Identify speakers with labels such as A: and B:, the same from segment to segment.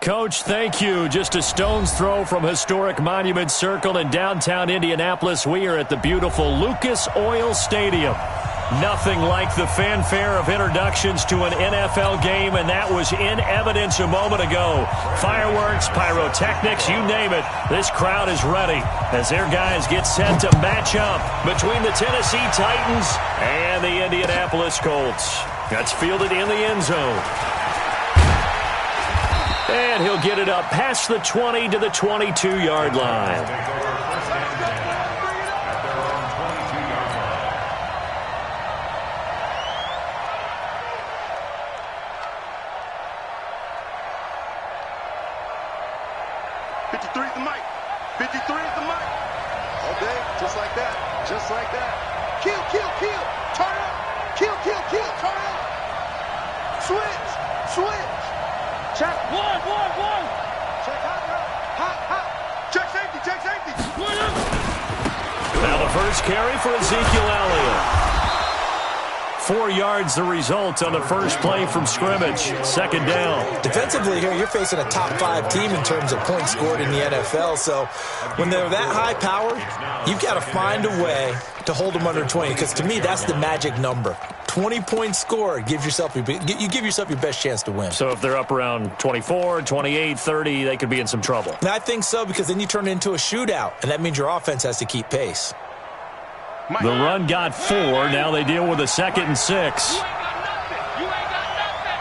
A: Coach, thank you. Just a stone's throw from historic Monument Circle in downtown Indianapolis. We are at the beautiful Lucas Oil Stadium. Nothing like the fanfare of introductions to an NFL game, and that was in evidence a moment ago. Fireworks, pyrotechnics, you name it. This crowd is ready as their guys get set to match up between the Tennessee Titans and the Indianapolis Colts. That's fielded in the end zone. And he'll get it up past the 20 to the 22-yard line.
B: Just like that. Kill, kill, kill. Turn up. Kill, kill, kill. Turn up. Switch. Switch. Check. One. Check hot. Check safety. Check safety.
A: Now the first carry for Ezekiel Elliott. 4 yards the result on the first play from scrimmage. Second down.
C: Defensively here, you're facing a top 5 team in terms of points scored in the NFL. So when they're that high powered, you've got to find a way to hold them under 20. Because to me, that's the magic number. 20 points scored, you give yourself your best chance to win.
A: So if they're up around 24, 28, 30, they could be in some trouble.
C: And I think so, because then you turn it into a shootout, and that means your offense has to keep pace.
A: The run got 4. Now they deal with a 2nd and 6.
B: You ain't got nothing.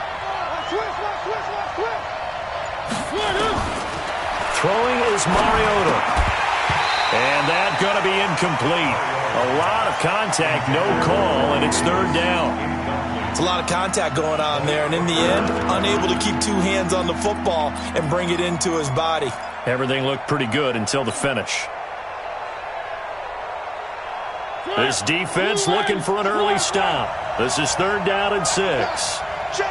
A: Throwing is Mariota. And that's going to be incomplete. A lot of contact, no call, and it's 3rd down.
C: It's a lot of contact going on there, and in the end, unable to keep 2 hands on the football and bring it into his body.
A: Everything looked pretty good until the finish. This defense looking for an early stop. This is 3rd down and 6.
B: Check.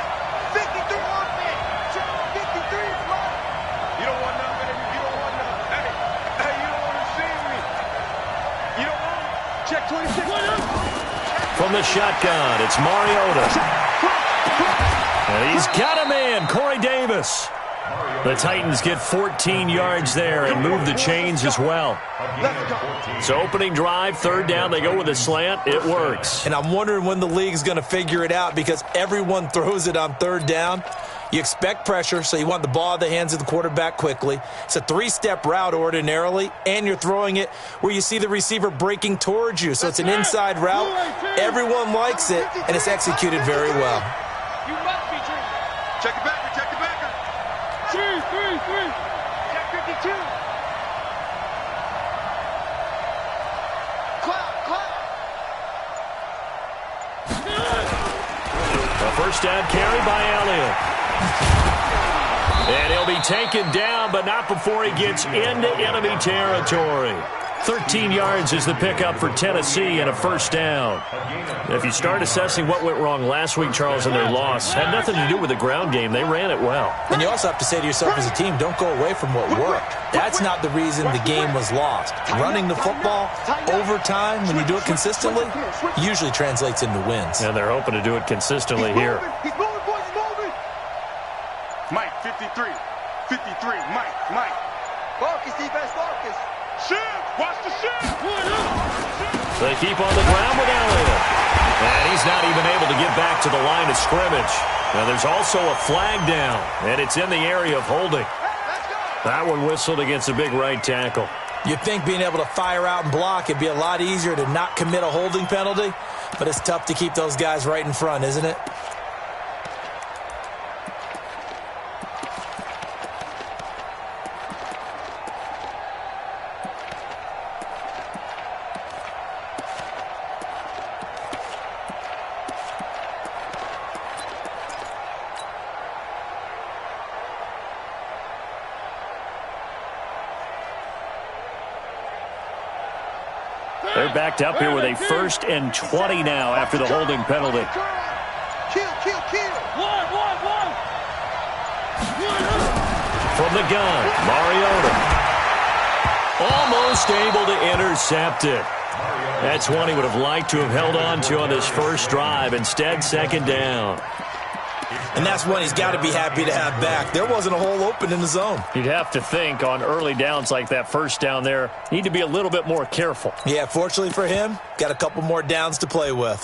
B: 53 on me. Check. 53 is mine. You don't want nothing. You don't want nothing. Hey, you don't want to see me. You don't want it. Check 26.
A: From the shotgun, it's Mariota. And he's got a man, Corey Davis. The Titans get 14 yards there and move the chains as well. So opening drive, 3rd down, they go with a slant. It works.
C: And I'm wondering when the league's going to figure it out, because everyone throws it on 3rd down. You expect pressure, so you want the ball in the hands of the quarterback quickly. It's a 3-step route ordinarily, and you're throwing it where you see the receiver breaking towards you. So it's an inside route. Everyone likes it, and it's executed very well.
B: You must be dreaming. Check it back. Check it back. 3. Check 52.
A: A first down carry by Elliott. And he'll be taken down, but not before he gets into enemy territory. 13 yards is the pickup for Tennessee and a first down. If you start assessing what went wrong last week, Charles, in their loss, had nothing to do with the ground game. They ran it well.
C: And you also have to say to yourself as a team, don't go away from what worked. That's not the reason the game was lost. Running the football over time, when you do it consistently, usually translates into wins.
A: And they're hoping to do it consistently here.
B: He's moving, boys, he's moving. Mike, 53. Mike. Marcus, defense, Marcus. Shift! Watch the shift!
A: They keep on the ground with Elliott. And he's not even able to get back to the line of scrimmage. Now there's also a flag down, and it's in the area of holding. That one whistled against a big right tackle.
C: You'd think being able to fire out and block, it'd be a lot easier to not commit a holding penalty, but it's tough to keep those guys right in front, isn't it?
A: They're backed up here with a 1st and 20 now after the holding penalty.
B: Kill. One.
A: From the gun, Mariota. Almost able to intercept it. That's one he would have liked to have held on to on this first drive. Instead, second down.
C: And that's one he's got to be happy to have back. There wasn't a hole open in the zone.
A: You'd have to think on early downs like that first down there, need to be a little bit more careful.
C: Yeah, fortunately for him, got a couple more downs to play with.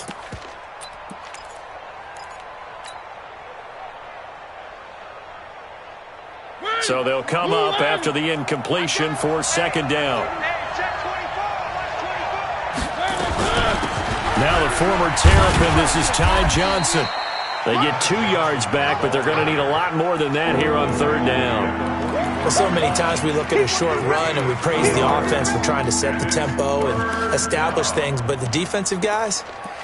A: So they'll come up after the incompletion for second down. Now the former Terrapin, this is Ty Johnson. They get 2 yards back, but they're going to need a lot more than that here on third down.
C: Well, so many times we look at a short run and we praise the offense for trying to set the tempo and establish things, but the defensive guys,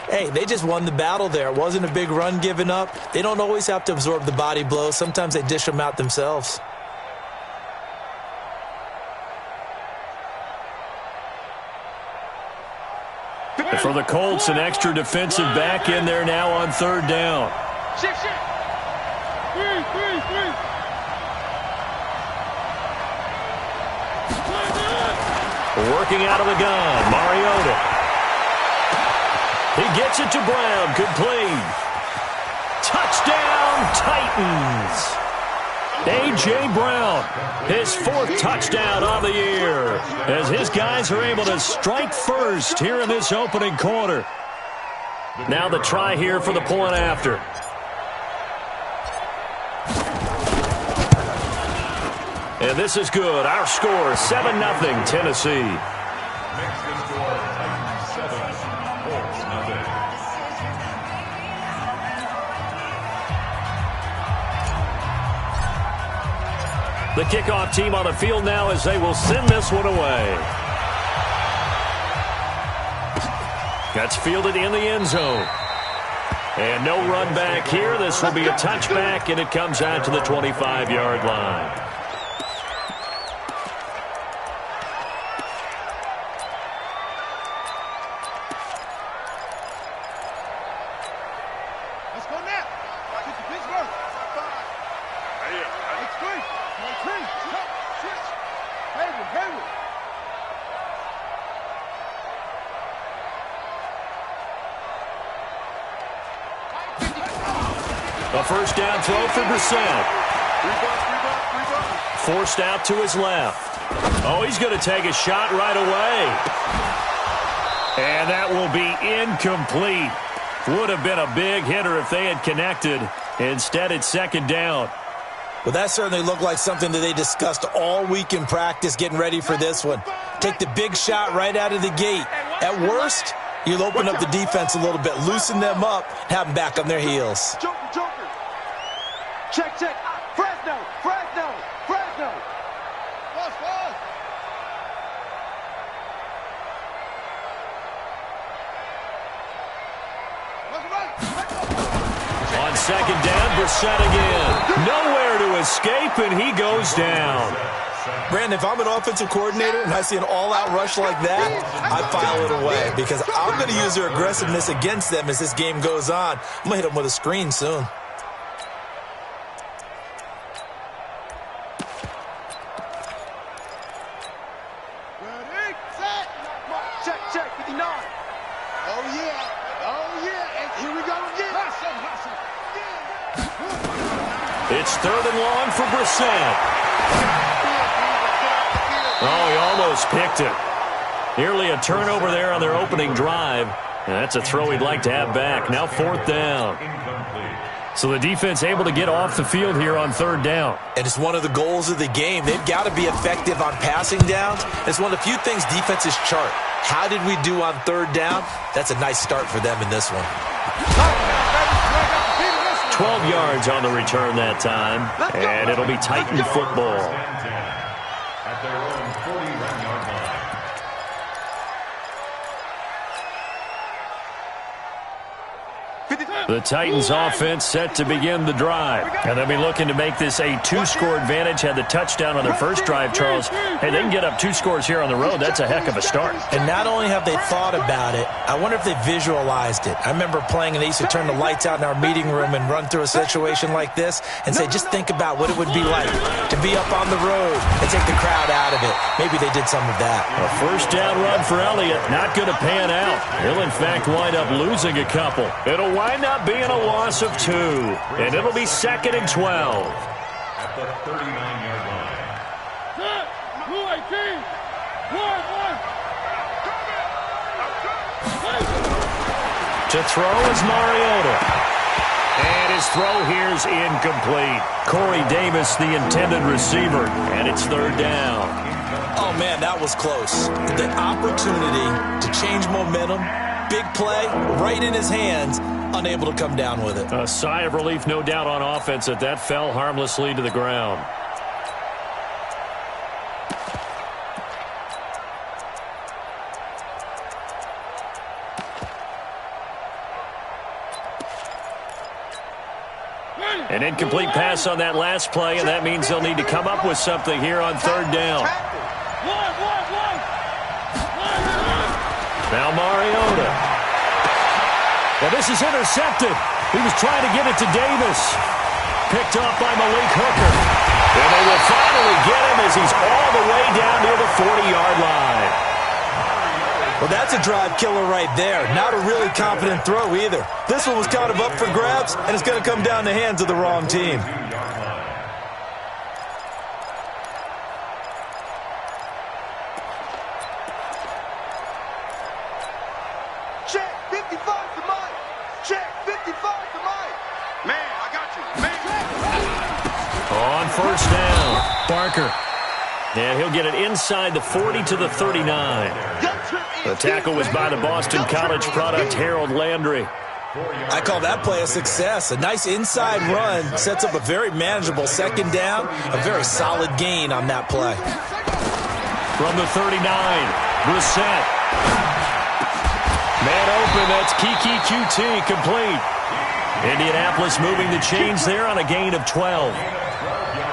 C: hey, they just won the battle there. It wasn't a big run given up. They don't always have to absorb the body blows. Sometimes they dish them out themselves.
A: For the Colts, an extra defensive back in there now on third down.
B: Shift. Three.
A: Working out of the gun, Mariota. He gets it to Brown, complete. Touchdown, Titans. A.J. Brown, his 4th touchdown of the year, as his guys are able to strike first here in this opening quarter. Now the try here for the point after. And this is good. Our score, 7-0 Tennessee. The kickoff team on the field now as they will send this one away. That's fielded in the end zone. And no run back here. This will be a touchback, and it comes out to the 25-yard line. A first down throw for Brissett. Forced out to his left. Oh, he's going to take a shot right away. And that will be incomplete. Would have been a big hitter if they had connected. Instead, it's second down.
C: Well, that certainly looked like something that they discussed all week in practice getting ready for this one. Take the big shot right out of the gate. At worst, you'll open up the defense a little bit, loosen them up, have them back on their heels.
B: Joker. Check. Fresno. Boss.
A: On second down, Brissett again. Nowhere to escape, and he goes down.
C: Brandon, if I'm an offensive coordinator and I see an all-out rush like that, I file it away because I'm going to use their aggressiveness against them as this game goes on. I'm going to hit them with a screen soon.
B: Check, 59. Oh, yeah. And here we go again.
A: It's third and long for Brissett. Oh, he almost picked it. Nearly a turnover there on their opening drive. And that's a throw he'd like to have back. Now fourth down. So the defense able to get off the field here on third down.
C: And it's one of the goals of the game. They've got to be effective on passing downs. It's one of the few things defenses chart. How did we do on third down? That's a nice start for them in this one.
A: 12 yards on the return that time. And it'll be Titan football.
D: At their own 41-yard line.
A: The Titans offense set to begin the drive. And they'll be looking to make this a two-score advantage. Had the touchdown on their first drive, Charles. Hey, they can get up 2 scores here on the road. That's a heck of a start.
C: And not only have they thought about it, I wonder if they visualized it. I remember playing and they used to turn the lights out in our meeting room and run through a situation like this and say, just think about what it would be like to be up on the road and take the crowd out of it. Maybe they did some of that.
A: A first down run for Elliott. Not going to pan out. He'll, in fact, wind up losing a couple. It'll wind up being a loss of 2. And it'll be 2nd and 12.
D: At the 39-yard line.
A: To throw is Mariota. And his throw here's incomplete. Corey Davis, the intended receiver. And it's 3rd down.
C: Oh, man, that was close. The opportunity to change momentum, big play, right in his hands, unable to come down with it.
A: A sigh of relief, no doubt, on offense that fell harmlessly to the ground. An incomplete pass on that last play, and that means they'll need to come up with something here on 3rd down. Now Mariota. Well, this is intercepted. He was trying to get it to Davis. Picked off by Malik Hooker. And they will finally get him as he's all the way down near the 40-yard line.
C: Well, that's a drive killer right there. Not a really confident throw either. This one was kind of up for grabs, and it's going to come down the hands of the wrong team.
B: Check 55 for Mike. Check 55 for Mike. Man, I got you. Man.
A: On 1st down, Barker. And he'll get it inside the 40 to the 39. The tackle was by the Boston College product, Harold Landry.
C: I call that play a success. A nice inside run sets up a very manageable 2nd down. A very solid gain on that play.
A: From the 39, Brissett. Man open, that's Kiki QT, complete. Indianapolis moving the chains there on a gain of 12.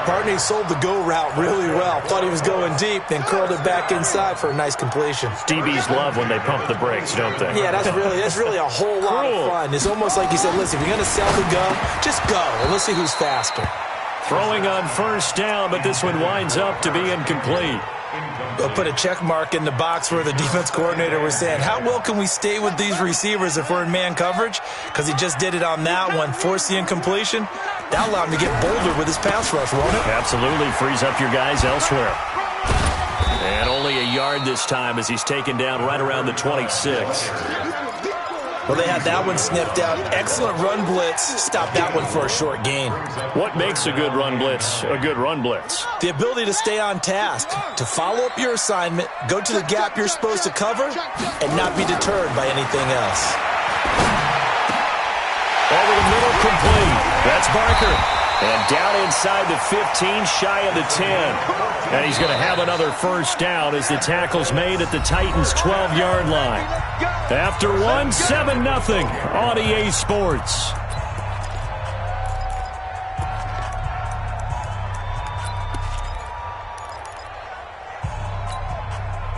C: Partney sold the go route really well. Thought he was going deep, then curled it back inside for a nice completion.
A: DBs love when they pump the brakes, don't they?
C: Yeah, that's really a whole lot of fun. It's almost like he said, listen, if you're going to sell the go, just go, and let's see who's faster.
A: Throwing on 1st down, but this one winds up to be incomplete.
C: They'll put a check mark in the box where the defense coordinator was saying, how well can we stay with these receivers if we're in man coverage? Because he just did it on that one, forced the incompletion. That allowed him to get bolder with his pass rush, won't it?
A: Absolutely, frees up your guys elsewhere. And only a yard this time as he's taken down right around the 26.
C: Well, they had that one snipped out. Excellent run blitz. Stopped that one for a short gain.
A: What makes a good run blitz a good run blitz?
C: The ability to stay on task, to follow up your assignment, go to the gap you're supposed to cover, and not be deterred by anything else.
A: Over the middle, complete. That's Barker. And down inside the 15, shy of the 10. And he's going to have another 1st down as the tackle's made at the Titans' 12-yard line. After 7-0 on EA Sports.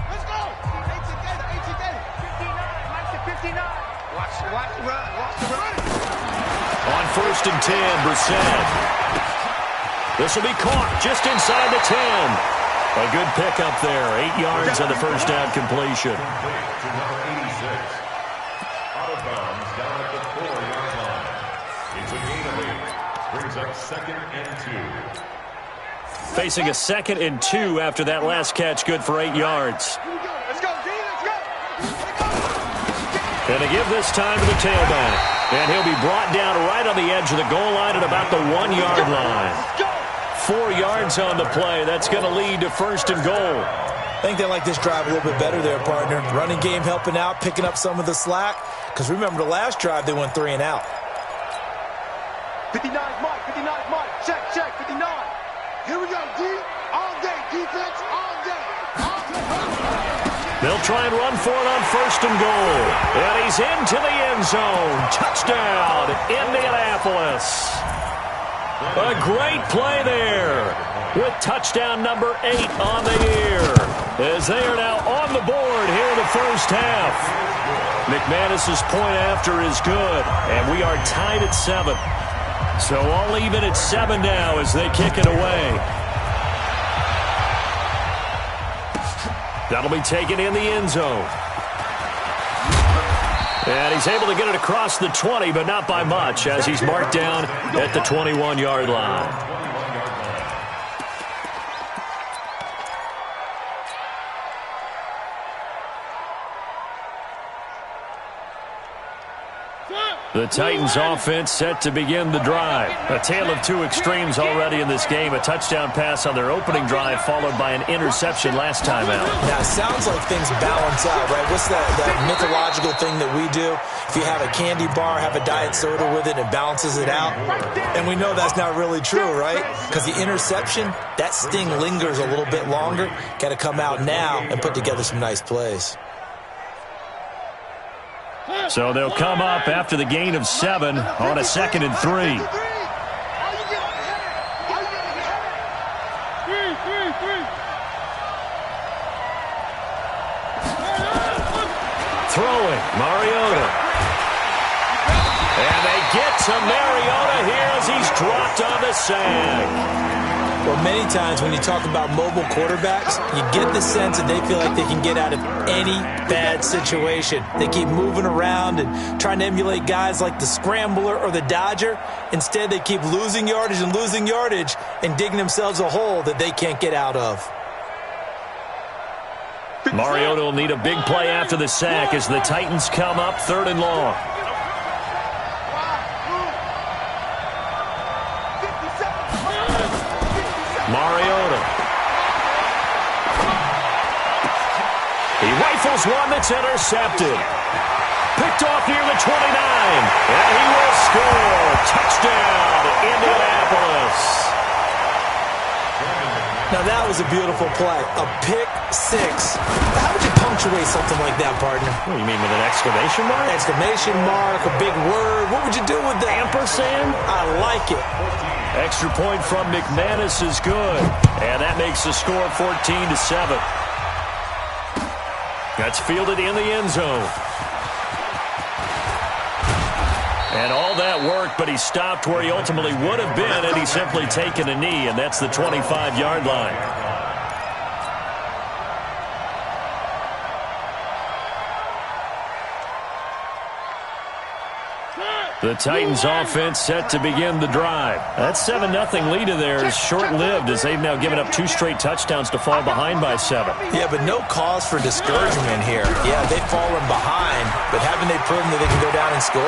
B: Let's go. 8 together. 59. Mike to 59. Watch the run. Watch the run.
A: On 1st and 10, Brissett. This will be caught just inside the 10. A good pickup there. 8 yards on the 1st down completion.
D: To number 86. Out of bounds down at the 4-yard line. It's a gain of 8. Brings up 2nd and 2.
A: Facing a 2nd and 2 after that last catch. Good for 8 yards.
B: Let's go, D. Let's go.
A: And to give this time to the tailback. And he'll be brought down right on the edge of the goal line at about the 1-yard line. 4 yards on the play. That's going to lead to 1st and goal.
C: I think they like this drive a little bit better there, partner. Running game helping out, picking up some of the slack. Because remember, the last drive, they went 3 and out.
B: 59 Mike. 59 Mike. Check. 59. Here we go, D. All day. Defense all day. All day.
A: They'll try and run for it on 1st and goal. And he's into the end zone. Touchdown, Indianapolis. A great play there with touchdown number 8 on the year, as they are now on the board here in the first half. McManus's point after is good, and we are tied at 7. So all even at 7 now as they kick it away. That'll be taken in the end zone. And he's able to get it across the 20, but not by much, as he's marked down at the 21-yard line. The Titans offense set to begin the drive. A tale of two extremes already in this game. A touchdown pass on their opening drive followed by an interception last time out.
C: Now, it sounds like things balance out, right? What's that mythological thing that we do? If you have a candy bar, have a diet soda with it, it balances it out. And we know that's not really true, right? Because the interception, that sting lingers a little bit longer. Got to come out now and put together some nice plays.
A: So they'll come up after the gain of 7 on a 2nd and 3. Throwing, Mariota. And they get to Mariota here as he's dropped on the sack.
C: Well, many times when you talk about mobile quarterbacks, you get the sense that they feel like they can get out of any bad situation. They keep moving around and trying to emulate guys like the Scrambler or the Dodger. Instead, they keep losing yardage and digging themselves a hole that they can't get out of.
A: Mariota will need a big play after the sack as the Titans come up 3rd and long. Mariota. He rifles one that's intercepted. Picked off near the 29. And he will score. Touchdown, Indianapolis.
C: Now, that was a beautiful play. A pick 6. How would you punctuate something like that, partner?
A: What do you mean, with an exclamation mark?
C: Exclamation mark, a big word. What would you do with that?
A: Ampersand?
C: I like it.
A: Extra point from McManus is good. And that makes the score 14-7. That's fielded in the end zone. And all that work, but he stopped where he ultimately would have been, and he's simply taken a knee, and that's the 25-yard line. The Titans offense set to begin the drive. That 7-0 lead of theirs is short-lived as they've now given up 2 straight touchdowns to fall behind by 7.
C: Yeah, but no cause for discouragement here. Yeah, they've fallen behind, but haven't they proven that they can go down and score?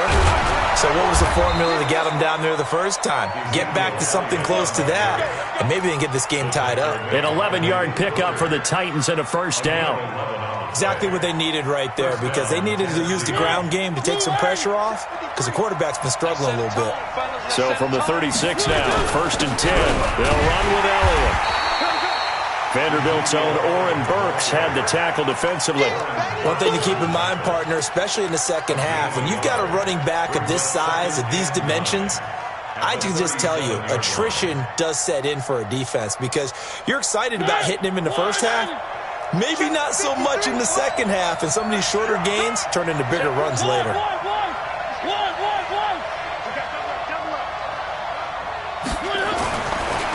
C: So what was the formula to get them down there the first time? Get back to something close to that, and maybe they can get this game tied up.
A: An 11-yard pickup for the Titans and a first down.
C: Exactly what they needed right there, because they needed to use the ground game to take some pressure off, because the quarterback's been struggling a little bit.
A: So from the 36 now, 1st and 10, they'll run with Elliott. Vanderbilt's own Oren Burks had the tackle defensively.
C: One thing to keep in mind, partner, especially in the second half, when you've got a running back of this size, of these dimensions, I can just tell you, attrition does set in for a defense, because you're excited about hitting him in the first half. Maybe not so much in the second half, and some of these shorter gains turn into bigger runs later.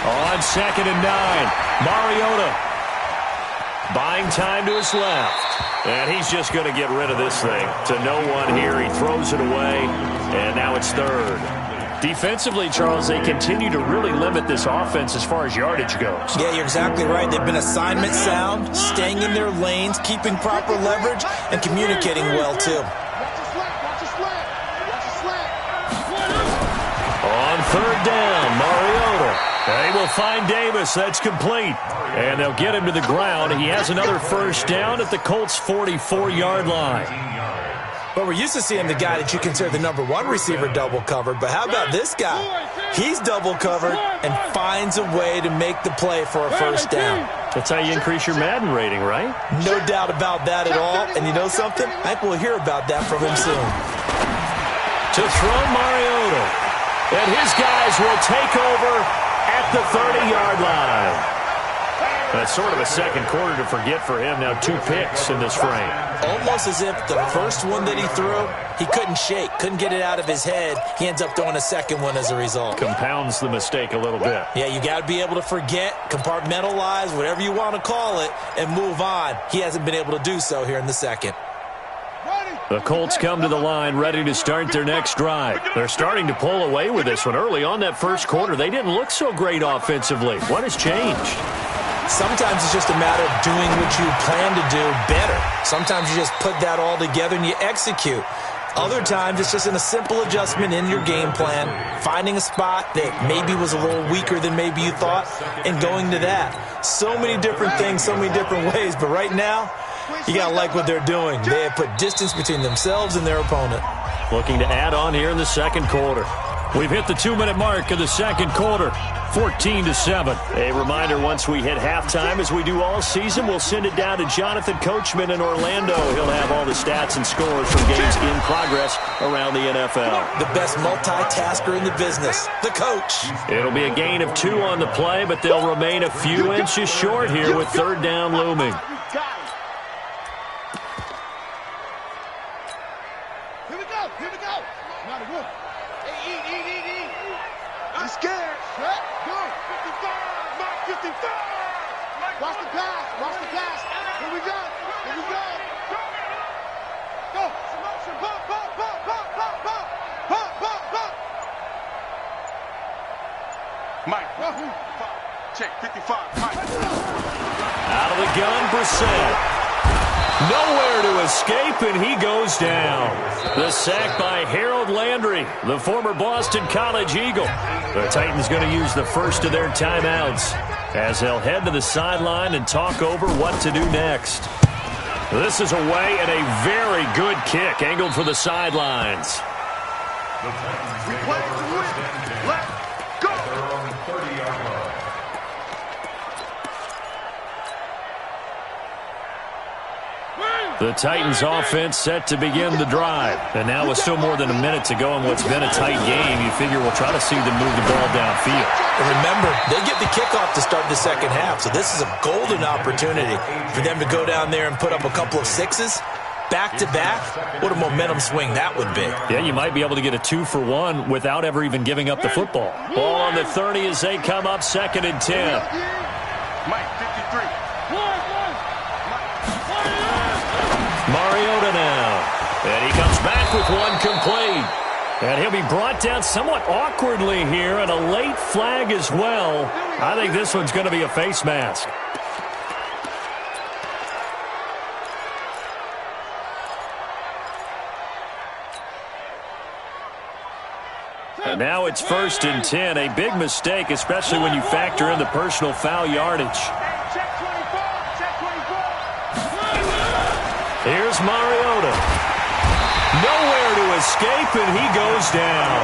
A: On 2nd and 9, Mariota buying time to his left. And he's just going to get rid of this thing to no one here. He throws it away, and now it's 3rd. Defensively, Charles, they continue to really limit this offense as far as yardage goes.
C: Yeah, you're exactly right. They've been assignment sound, staying in their lanes, keeping proper leverage, and communicating well, too.
A: On 3rd down, Mariota. They will find Davis. That's complete. And they'll get him to the ground. He has another first down at the Colts' 44-yard line.
C: But we're used to seeing the guy that you consider the #1 receiver double covered. But how about this guy? He's double covered and finds a way to make the play for a first down.
A: That's how you increase your Madden rating, right?
C: No doubt about that at all. And you know something? I think we'll hear about that from him soon.
A: To throw Mariota. And his guys will take over at the 30-yard line. That's sort of a second quarter to forget for him. Now 2 picks in this frame.
C: Almost as if the first one that he threw, he couldn't shake, couldn't get it out of his head. He ends up throwing a second one as a result.
A: Compounds the mistake a little bit.
C: Yeah, you got to be able to forget, compartmentalize, whatever you want to call it, and move on. He hasn't been able to do so here in the second.
A: The Colts come to the line ready to start their next drive. They're starting to pull away with this one. Early on that first quarter, they didn't look so great offensively. What has changed?
C: Sometimes it's just a matter of doing what you plan to do better. Sometimes you just put that all together and you execute. Other times it's just in a simple adjustment in your game plan, finding a spot that maybe was a little weaker than maybe you thought, and going to that. So many different things, so many different ways, but right now, you got to like what they're doing. They have put distance between themselves and their opponent.
A: Looking to add on here in the second quarter. We've hit the 2-minute mark of the second quarter, 14-7. A reminder, once we hit halftime, as we do all season, we'll send it down to Jonathan Coachman in Orlando. He'll have all the stats and scores from games in progress around the NFL.
C: The best multitasker in the business, the coach.
A: It'll be a gain of 2 on the play, but they'll remain a few inches short here with third down looming. Out of the gun, Brissett. Nowhere to escape, and he goes down. The sack by Harold Landry, the former Boston College Eagle. The Titans going to use the first of their timeouts as they'll head to the sideline and talk over what to do next. This is away and a very good kick angled for the sidelines. The Titans offense set to begin the drive. And now with still more than a minute to go in what's been a tight game, you figure we'll try to see them move the ball downfield.
C: And remember, they get the kickoff to start the second half, so this is a golden opportunity for them to go down there and put up a couple of sixes. Back-to-back, what a momentum swing that would be.
A: Yeah, you might be able to get a 2-for-1 without ever even giving up the football. Ball on the 30 as they come up 2nd and 10. Mariota now. And he comes back with one complete. And he'll be brought down somewhat awkwardly here, and a late flag as well. I think this one's going to be a face mask. And now it's 1st and 10. A big mistake, especially when you factor in the personal foul yardage. Here's Mariota. Nowhere to escape, and he goes down.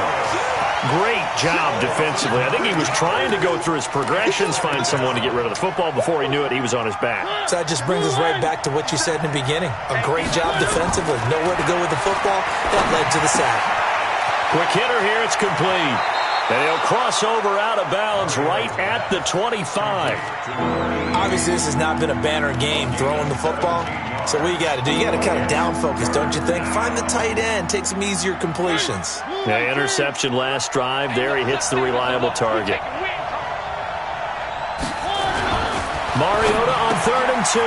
A: Great job defensively. I think he was trying to go through his progressions, find someone to get rid of the football. Before he knew it, he was on his back.
C: So that just brings us right back to what you said in the beginning. A great job defensively. Nowhere to go with the football. That led to the sack.
A: Quick hitter here. It's complete. And he'll cross over out of bounds right at the 25.
C: Obviously, this has not been a banner game throwing the football. So what you got to do, you got to kind of down focus, don't you think? Find the tight end, take some easier completions.
A: Yeah, interception last drive. There he hits the reliable target. Mariota on 3rd and 2.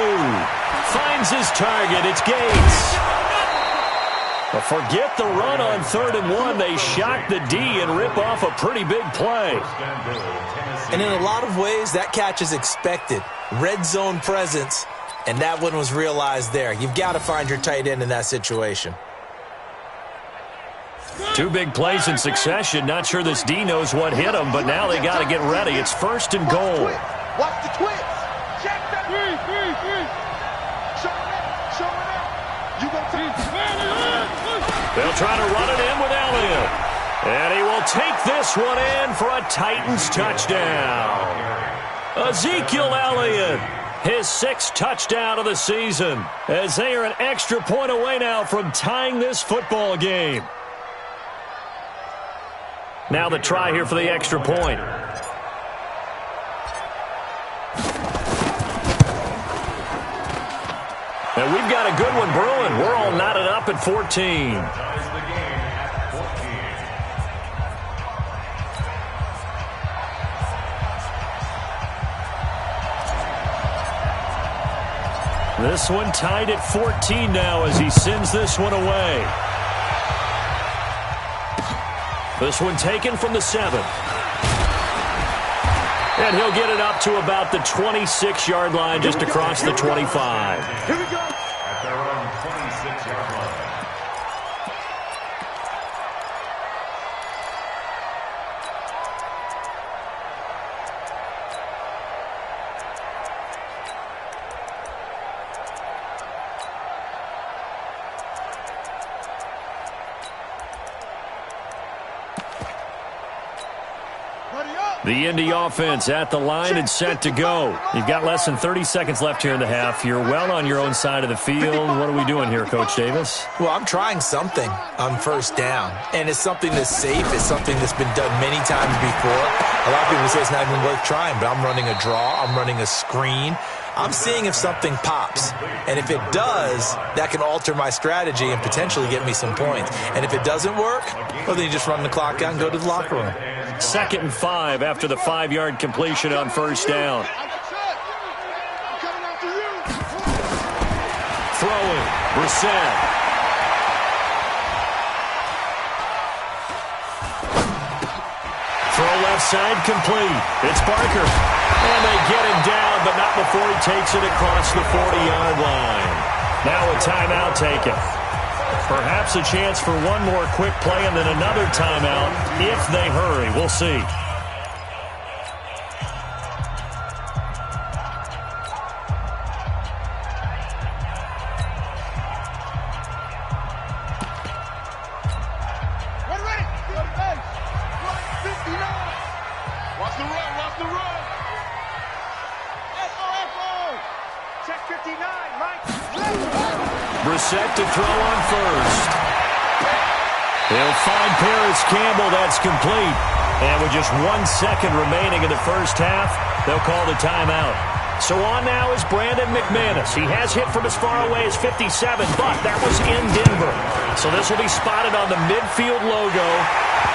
A: Finds his target. It's Gates. But forget the run on 3rd and 1. They shock the D and rip off a pretty big play.
C: And in a lot of ways, that catch is expected. Red zone presence, and that one was realized there. You've got to find your tight end in that situation.
A: 2 big plays in succession. Not sure this D knows what hit him, but now they got to get ready. It's 1st and goal.
B: Watch the twist. Check that.
A: They'll try to run it in with Elliott. And he will take this one in for a Titans touchdown. Ezekiel Elliott His 6th touchdown of the season, as they are an extra point away now from tying this football game. Now the try here for the extra point. And we've got a good one brewing. We're all knotted up at 14. This one tied at 14 now as he sends this one away. This one taken from the 7. And he'll get it up to about the 26-yard line, just across the 25.
B: Here we go.
D: At their own 26-yard line.
A: The Indy offense at the line and set to go. You've got less than 30 seconds left here in the half. You're well on your own side of the field. What are we doing here, Coach Davis?
C: Well, I'm trying something on first down, and it's something that's safe. It's something that's been done many times before. A lot of people say it's not even worth trying, but I'm running a draw. I'm running a screen. I'm seeing if something pops, and if it does, that can alter my strategy and potentially get me some points. And if it doesn't work, well, then you just run the clock out and go to the locker room.
A: 2nd and 5 after the 5-yard completion on first down. Throwing, Brissett. Throw left side complete. It's Barker. And they get him down, but not before he takes it across the 40-yard line. Now a timeout taken. Perhaps a chance for one more quick play and then another timeout if they hurry. We'll see.
B: Watch the run, watch the run. Check 59, right?
A: Brissett to throw on first. He'll find Paris Campbell. That's complete. And with just 1 second remaining in the first half, they'll call the timeout. So on now is Brandon McManus. He has hit from as far away as 57, but that was in Denver. So this will be spotted on the midfield logo.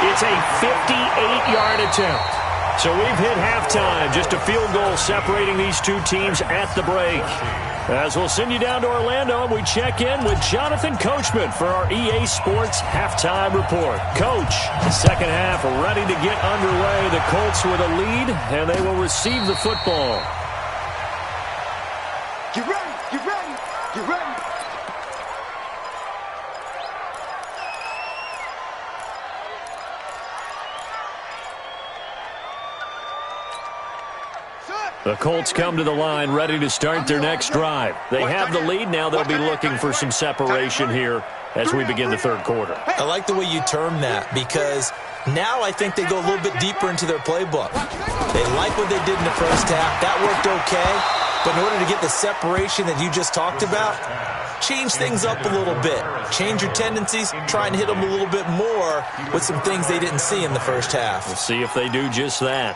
A: It's a 58-yard attempt. So we've hit halftime. Just a field goal separating these two teams at the break. As we'll send you down to Orlando, we check in with Jonathan Coachman for our EA Sports Halftime Report. Coach, the second half ready to get underway. The Colts with a lead, and they will receive the football.
B: Get ready, get ready, get ready.
A: The Colts come to the line ready to start their next drive. They have the lead. Now they'll be looking for some separation here as we begin the third quarter.
C: I like the way you term that because now I think they go a little bit deeper into their playbook. They like what they did in the first half. That worked okay. But in order to get the separation that you just talked about, change things up a little bit. Change your tendencies. Try and hit them a little bit more with some things they didn't see in the first half.
A: We'll see if they do just that.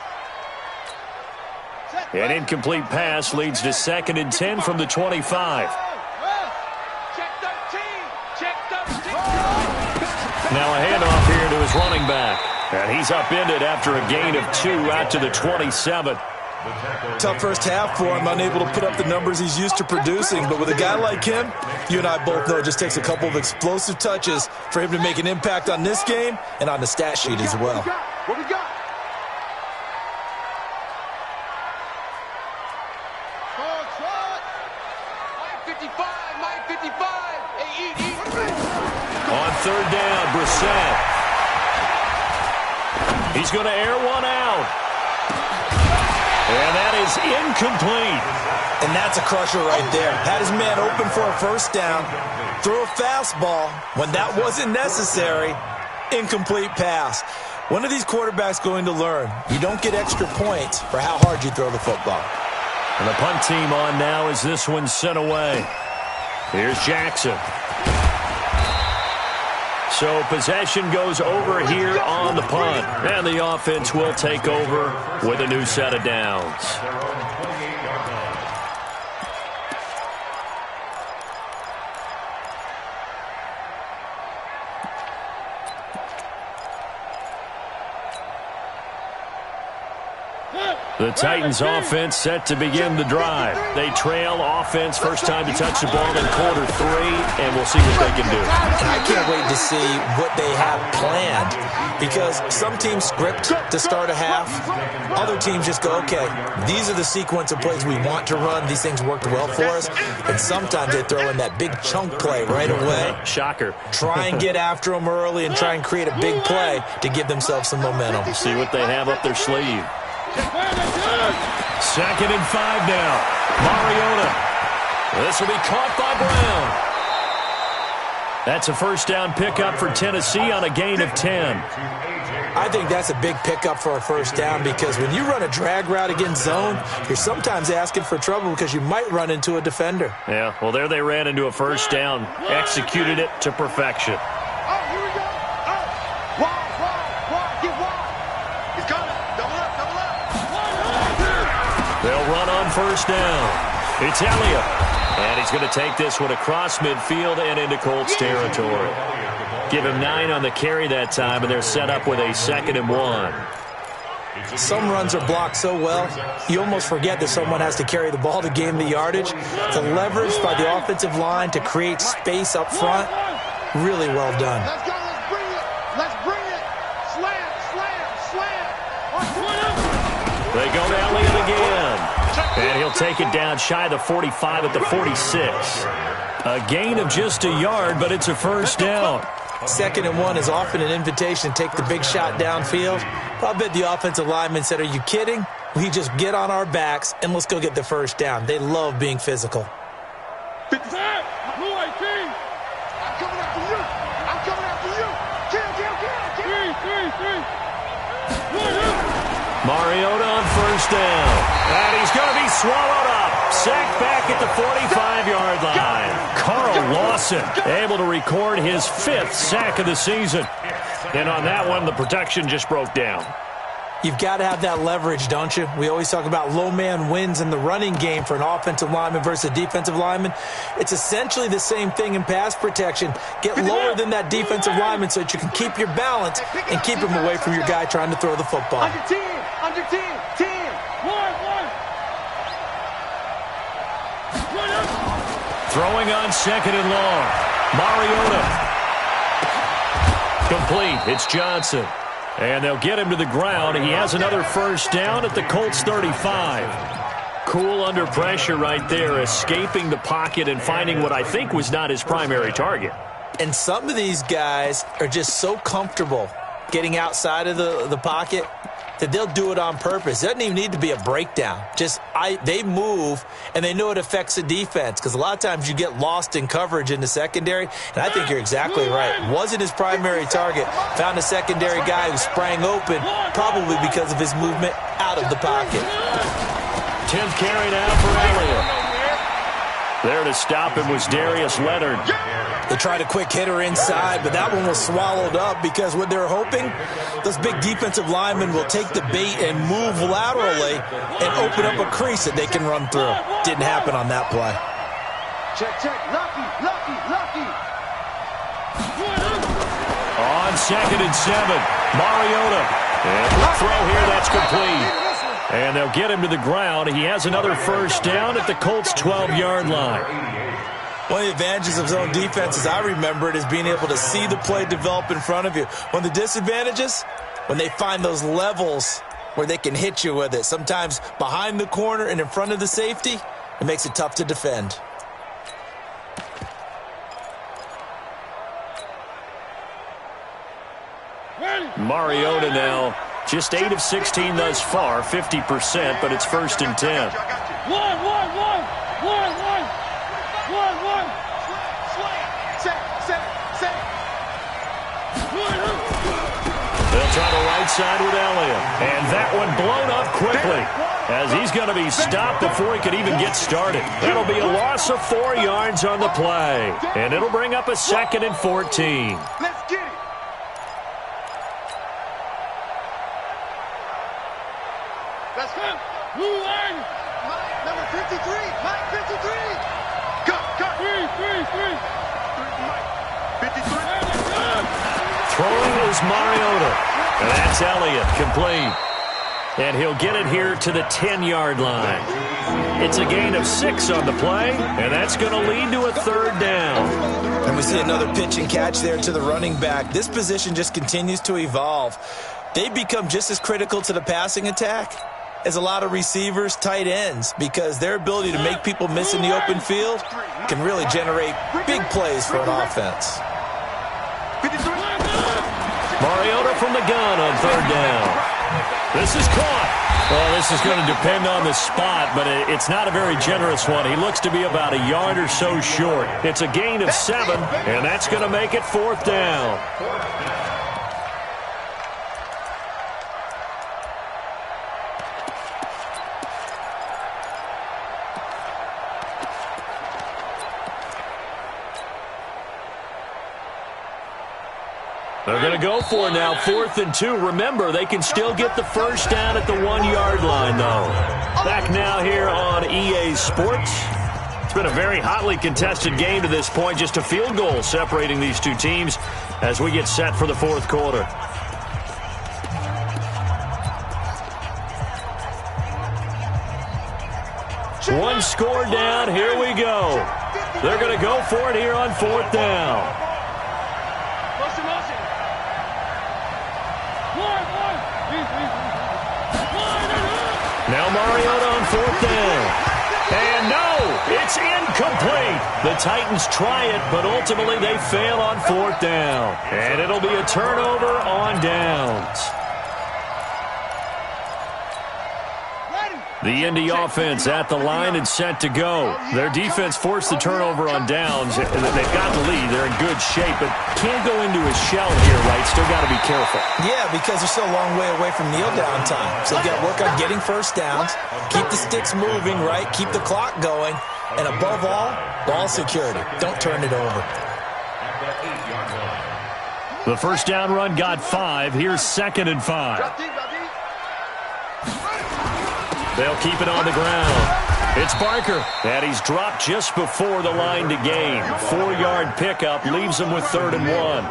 A: An incomplete pass leads to 2nd and 10 from the 25. Now a handoff here to his running back. And he's upended after a gain of 2 out to the 27.
C: Tough first half for him, unable to put up the numbers he's used to producing. But with a guy like him, you and I both know it just takes a couple of explosive touches for him to make an impact on this game and on the stat sheet as well.
B: What we got?
A: On third down, Brissett. He's going to air one out. And that is incomplete.
C: And that's a crusher right there. Had his man open for a first down. Throw a fastball when that wasn't necessary. Incomplete pass. When are these quarterbacks going to learn? You don't get extra points for how hard you throw the football.
A: And the punt team on now as this one's sent away. Here's Jackson. So possession goes over here on the punt. And the offense will take over with a new set of downs. The Titans offense set to begin the drive. They trail offense first time to touch the ball in quarter 3, and we'll see what they can do.
C: I can't wait to see what they have planned, because some teams script to start a half. Other teams just go, okay, these are the sequence of plays we want to run. These things worked well for us. And sometimes they throw in that big chunk play right away.
A: Shocker.
C: Try and get after them early and try and create a big play to give themselves some momentum.
A: See what they have up their sleeve. 2nd and 5 now. Mariota. This will be caught by Brown. That's a first down pickup for Tennessee on a gain of 10.
C: I think that's a big pickup for a first down, because when you run a drag route against zone, you're sometimes asking for trouble because you might run into a defender.
A: Yeah, well, there they ran into a first down. Executed it to perfection.
B: Oh, here we go. Oh, wide. Get wide. He's coming. Double up.
A: They'll run on first down. It's Elliott. And he's going to take this one across midfield and into Colts territory. Give him 9 on the carry that time, and they're set up with a 2nd and 1.
C: Some runs are blocked so well, you almost forget that someone has to carry the ball to gain the yardage. The leverage by the offensive line to create space up front, really well done.
B: Let's go. Let's bring it. Slam.
A: They go to Elliott again. And he'll take it down shy of the 45 at the 46. A gain of just a yard, but it's a first down.
C: 2nd and 1 is often an invitation to take the big shot downfield. I bet the offensive lineman said, are you kidding? We just get on our backs and let's go get the first down. They love being physical.
B: I'm coming after you. Kill.
A: Mariota on first down. And he's going to be swallowed up. Sacked back at the 45-yard line. Carl Lawson able to record his 5th sack of the season. And on that one, the protection just broke down.
C: You've got to have that leverage, don't you? We always talk about low man wins in the running game for an offensive lineman versus a defensive lineman. It's essentially the same thing in pass protection. Get lower than that defensive lineman so that you can keep your balance and keep him away from your guy trying to throw the football.
B: Under 10. 10. 1.
A: Throwing on 2nd and long. Mariota. Complete. It's Johnson. And they'll get him to the ground. He has another first down at the Colts 35. Cool under pressure right there, escaping the pocket and finding what I think was not his primary target.
C: And some of these guys are just so comfortable getting outside of the pocket that they'll do it on purpose. It doesn't even need to be a breakdown. They move, and they know it affects the defense, because a lot of times you get lost in coverage in the secondary, and I think you're exactly right. Wasn't his primary target. Found a secondary guy who sprang open, probably because of his movement out of the pocket.
A: 10th carry now for Elliott. There to stop him was Darius Leonard.
C: They tried a quick hitter inside, but that one was swallowed up, because what they're hoping, those big defensive linemen will take the bait and move laterally and open up a crease that they can run through. Didn't happen on that play.
B: Check. Lucky.
A: On 2nd and 7, Mariota. And the throw here, that's complete. And they'll get him to the ground. He has another first down at the Colts' 12-yard line.
C: One of the advantages of zone defense, as I remember it, is being able to see the play develop in front of you. One of the disadvantages, when they find those levels where they can hit you with it, sometimes behind the corner and in front of the safety, it makes it tough to defend.
A: Mariota now, just 8 of 16 thus far, 50%, but it's 1st and 10. They'll try the right side with Elliott. And that one blown up quickly. as he's going to be stopped before he could even get started. That'll be a loss of 4 yards on the play, and it'll bring up a 2nd and 14.
B: Let's get it. Let's go. Blue line. Mike, number 53. Mike, 53. Cut. 3. Mike, 53.
A: Throwing is Mariota. And that's Elliott, complete. And he'll get it here to the 10-yard line. It's a gain of 6 on the play, and that's going to lead to a 3rd down.
C: And we see another pitch and catch there to the running back. This position just continues to evolve. They become just as critical to the passing attack as a lot of receivers, tight ends, because their ability to make people miss in the open field can really generate big plays for an offense.
A: Mariota from the gun on 3rd down. This is caught. Well, this is going to depend on the spot, but it's not a very generous one. He looks to be about a yard or so short. It's a gain of 7, and that's going to make it 4th down. They're going to go for it now, 4th and 2. Remember, they can still get the first down at the 1-yard line, though. Back now here on EA Sports. It's been a very hotly contested game to this point. Just a field goal separating these two teams as we get set for the 4th quarter. One score down. Here we go. They're going to go for it here on 4th down. Now Mariota on 4th down. And no, it's incomplete. The Titans try it, but ultimately they fail on 4th down. And it'll be a turnover on downs. The Indy offense at the line and set to go. Their defense forced the turnover on downs. They've got the lead. They're in good shape, but can't go into a shell here, right? Still got to be careful.
C: Yeah, because they're still a long way away from kneel down time. So they've got to work on getting first downs, keep the sticks moving, right? Keep the clock going. And above all, ball security. Don't turn it over.
A: The first down run got 5. Here's 2nd and 5. They'll keep it on the ground. It's Barker, and he's dropped just before the line to gain. 4-yard pickup leaves him with 3rd and 1.
C: All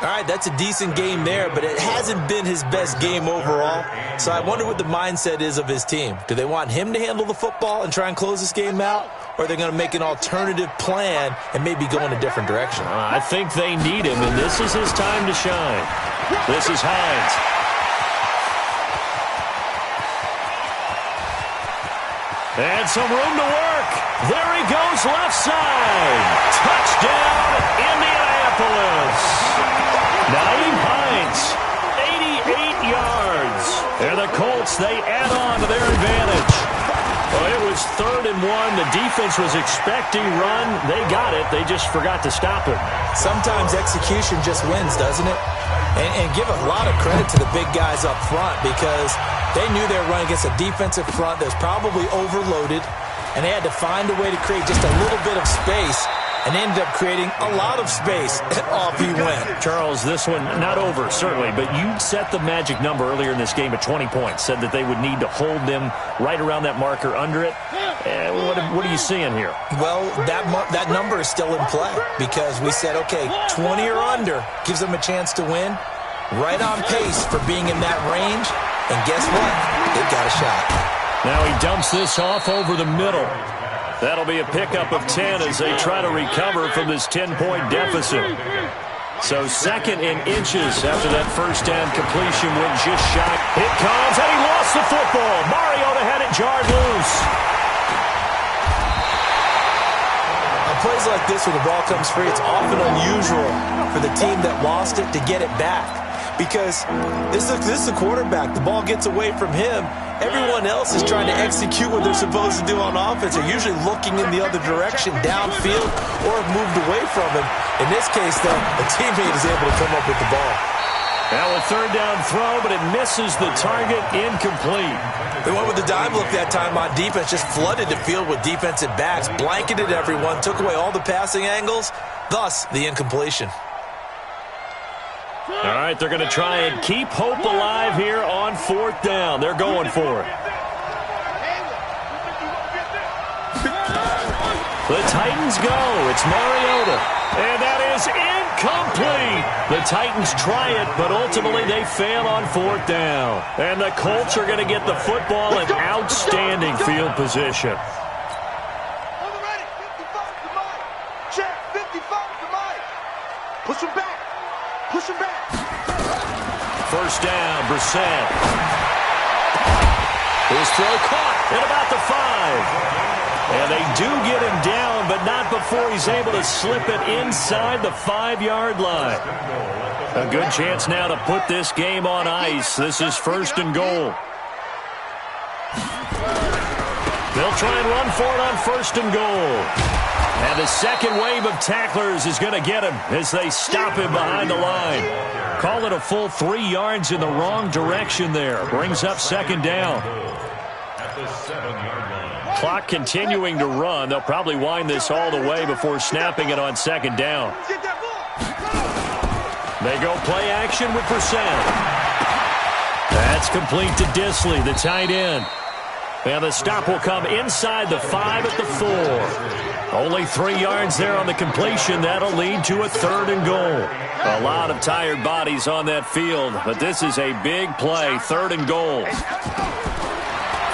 C: right, that's a decent game there, but it hasn't been his best game overall. So I wonder what the mindset is of his team. Do they want him to handle the football and try and close this game out? Or are they going to make an alternative plan and maybe go in a different direction?
A: I think they need him, and this is his time to shine. This is Hines. And some room to work. There he goes, left side. Touchdown, Indianapolis. Naeem Hines, 88 yards. And the Colts, they add on to their advantage. Well, it was 3rd and 1. The defense was expecting run. They got it. They just forgot to stop it.
C: Sometimes execution just wins, doesn't it? And give a lot of credit to the big guys up front because they knew they were running against a defensive front that was probably overloaded, and they had to find a way to create just a little bit of space, and they ended up creating a lot of space, and off he went.
A: Charles, this one not over, certainly, but you set the magic number earlier in this game at 20 points, said that they would need to hold them right around that marker under it. What are you seeing here?
C: Well, that number is still in play because we said, okay, 20 or under gives them a chance to win. Right on pace for being in that range. And guess what? They've got a shot.
A: Now he dumps this off over the middle. That'll be a pickup of 10 as they try to recover from this 10-point deficit. So 2nd and inches after that first down completion went just shy. It comes, and he lost the football. Mariota had it jarred loose.
C: Plays like this when the ball comes free, it's often unusual for the team that lost it to get it back because this is the quarterback. The ball gets away from him. Everyone else is trying to execute what they're supposed to do on offense. They're usually looking in the other direction, downfield, or have moved away from him. In this case, though, a teammate is able to come up with the ball.
A: Now a third down throw, but it misses the target, incomplete.
C: They went with the dime look that time on defense, just flooded the field with defensive backs, blanketed everyone, took away all the passing angles, thus the incompletion.
A: All right, they're going to try and keep hope alive here on fourth down. They're going for it. The Titans go. It's Mariota. And that is incomplete. The Titans try it, but ultimately they fail on fourth down. And the Colts are going to get the football in outstanding field position.
B: On the ready, 55 to Mike. Check, 55 to Mike. Push him back. Push him back.
A: First down, Brissett. His throw caught at about the 5. And they do get him down, but not before he's able to slip it inside the 5-yard line. A good chance now to put this game on ice. This is first and goal. They'll try and run for it on first and goal. And the second wave of tacklers is going to get him as they stop him behind the line. Call it a full 3 yards in the wrong direction there. Brings up second down.
D: At the 7-yard line.
A: Clock continuing to run. They'll probably wind this all the way before snapping it on second down. They go play action with Brissett. That's complete to Disley, the tight end. And the stop will come inside the 5 at the 4. Only 3 yards there on the completion. That'll lead to a third and goal. A lot of tired bodies on that field, but this is a big play, third and goal.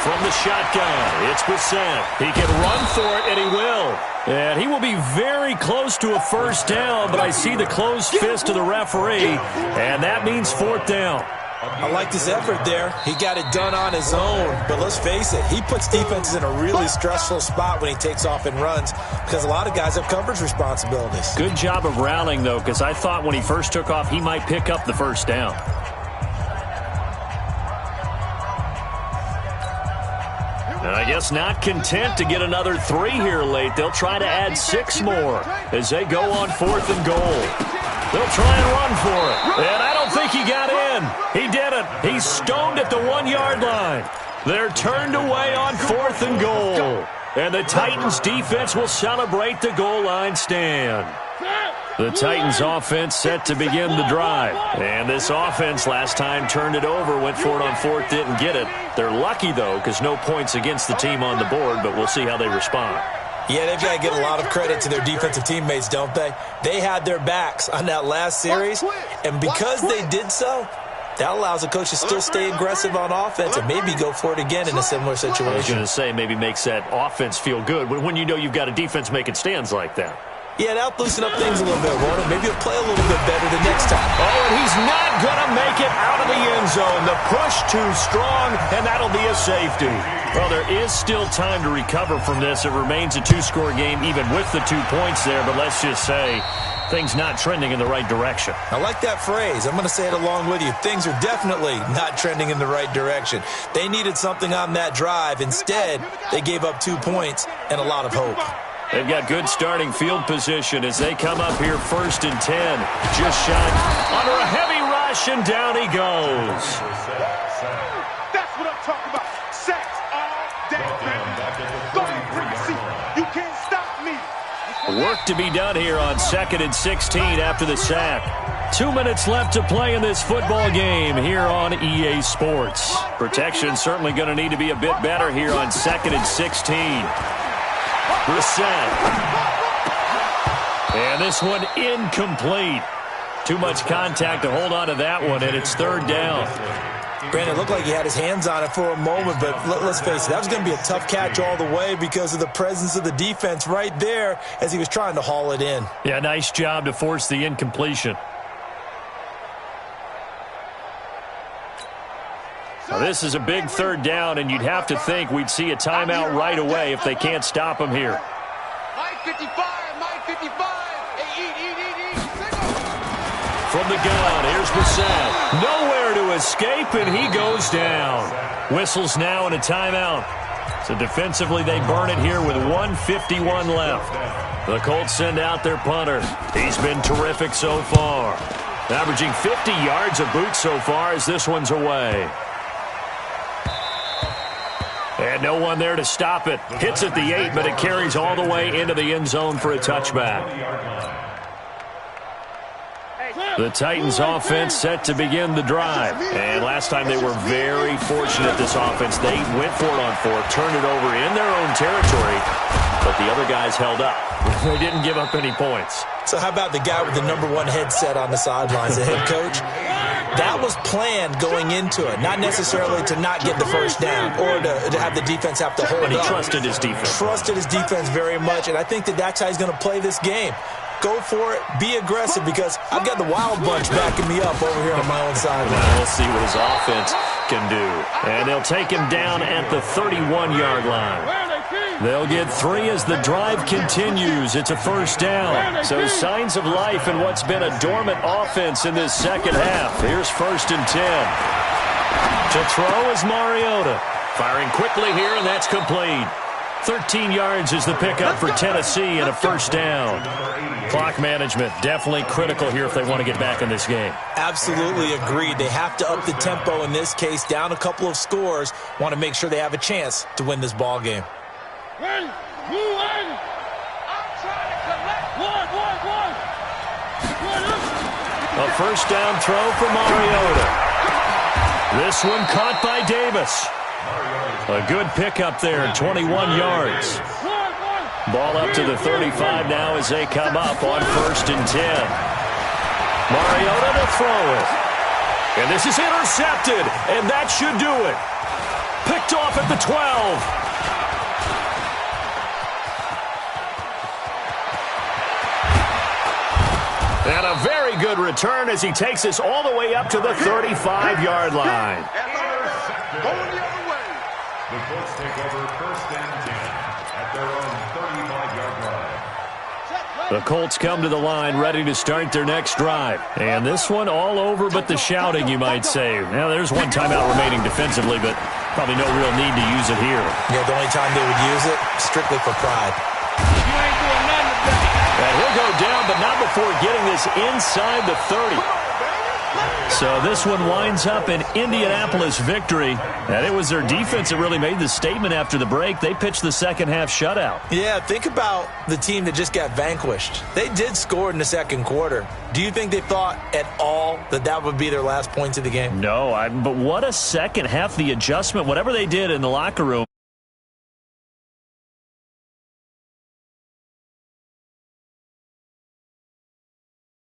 A: From the shotgun, it's Brissett. He can run for it, and he will. And he will be very close to a first down, but I see the closed fist of the referee, and that means fourth down.
C: I liked his effort there. He got it done on his own. But let's face it, he puts defenses in a really stressful spot when he takes off and runs because a lot of guys have coverage responsibilities.
A: Good job of rallying, though, because I thought when he first took off, he might pick up the first down. And I guess not content to get another 3 here late. They'll try to add 6 more as they go on fourth and goal. They'll try and run for it. And I don't think he got in. He didn't. He's stoned at the 1-yard line. They're turned away on fourth and goal. And the Titans defense will celebrate the goal line stand. The Titans offense set to begin the drive. And this offense last time turned it over, went for it on fourth, didn't get it. They're lucky, though, because no points against the team on the board, but we'll see how they respond.
C: Yeah, they've got to give a lot of credit to their defensive teammates, don't they? They had their backs on that last series, and because they did so, that allows the coach to still stay aggressive on offense and maybe go for it again in a similar situation.
A: I was going to say maybe makes that offense feel good when you know you've got a defense making stands like that.
C: Yeah, that'll loosen up things a little bit, won't it? Maybe he'll play a little bit better the next time.
A: Oh, and he's not going to make it out of the end zone. The push too strong, and that'll be a safety. Well, there is still time to recover from this. It remains a 2-score game even with the 2 points there, but let's just say things not trending in the right direction.
C: I like that phrase. I'm going to say it along with you. Things are definitely not trending in the right direction. They needed something on that drive. Instead, they gave up 2 points and a lot of hope.
A: They've got good starting field position as they come up here first and 10. Just shot under a heavy rush, and down he goes.
B: That's what I'm talking about. Sacks all day, baby. Go ahead, bring a seat. You can't stop me.
A: Work to be done here on 2nd and 16 after the sack. 2 minutes left to play in this football game here on EA Sports. Protection certainly going to need to be a bit better here on 2nd and 16. Brissett. And this one incomplete. Too much contact to hold on to that one, and it's third down.
C: Brandon, it looked like he had his hands on it for a moment, but let's face it, that was going to be a tough catch all the way because of the presence of the defense right there as he was trying to haul it in.
A: Yeah, nice job to force the incompletion. Now, this is a big third down, and you'd have to think we'd see a timeout right away if they can't stop him here.
B: Mike 55, Mike 55. Hey, eat.
A: From the gun, here's Brissett. Nowhere to escape, and he goes down. Whistles now and a timeout. So defensively, they burn it here with 1:51 left. The Colts send out their punter. He's been terrific so far. Averaging 50 yards a boot so far as this one's away. And no one there to stop it. Hits at the 8, but it carries all the way into the end zone for a touchback. The Titans offense set to begin the drive. And last time they were very fortunate, this offense. They went for it on 4, turned it over in their own territory, but the other guys held up. They didn't give up any points.
C: So how about the guy with the #1 headset on the sidelines, the head coach? That was planned going into it, not necessarily to not get the first down or to have the defense have to hold up.
A: But he trusted his defense.
C: Trusted his defense very much, and I think that's how he's going to play this game. Go for it. Be aggressive, because I've got the Wild Bunch backing me up over here on my own side.
A: Now we'll see what his offense can do. And they'll take him down at the 31-yard line. They'll get 3 as the drive continues. It's a first down. So signs of life in what's been a dormant offense in this second half. Here's 1st and 10. To throw is Mariota. Firing quickly here, and that's complete. 13 yards is the pickup for Tennessee and a first down. Clock management definitely critical here if they want to get back in this game.
C: Absolutely agreed. They have to up the tempo in this case, down a couple of scores. Want to make sure they have a chance to win this ball game.
B: Ready, move in. I'm trying to collect. One.
A: A first down throw for Mariota. This one caught by Davis. A good pickup there, 21 yards. Ball up to the 35 now as they come up on 1st and 10. Mariota to throw it. And this is intercepted, and that should do it. Picked off at the 12. And a very good return as he takes us all the way up to the 35-yard line.
B: Going the other way.
D: The Colts take over 1st and 10 at their own 35-yard line.
A: The Colts come to the line ready to start their next drive. And this one all over but the shouting, you might say. Now, there's one timeout remaining defensively, but probably no real need to use it here.
C: Yeah, the only time they would use it, strictly for pride.
B: You ain't doing nothing today.
A: And he'll go down, but not before getting this inside the 30. So this one winds up an Indianapolis victory. And it was their defense that really made the statement after the break. They pitched the second half shutout.
C: Yeah, think about the team that just got vanquished. They did score in the second quarter. Do you think they thought at all that would be their last points of the game?
A: No, but what a second half, the adjustment, whatever they did in the locker room.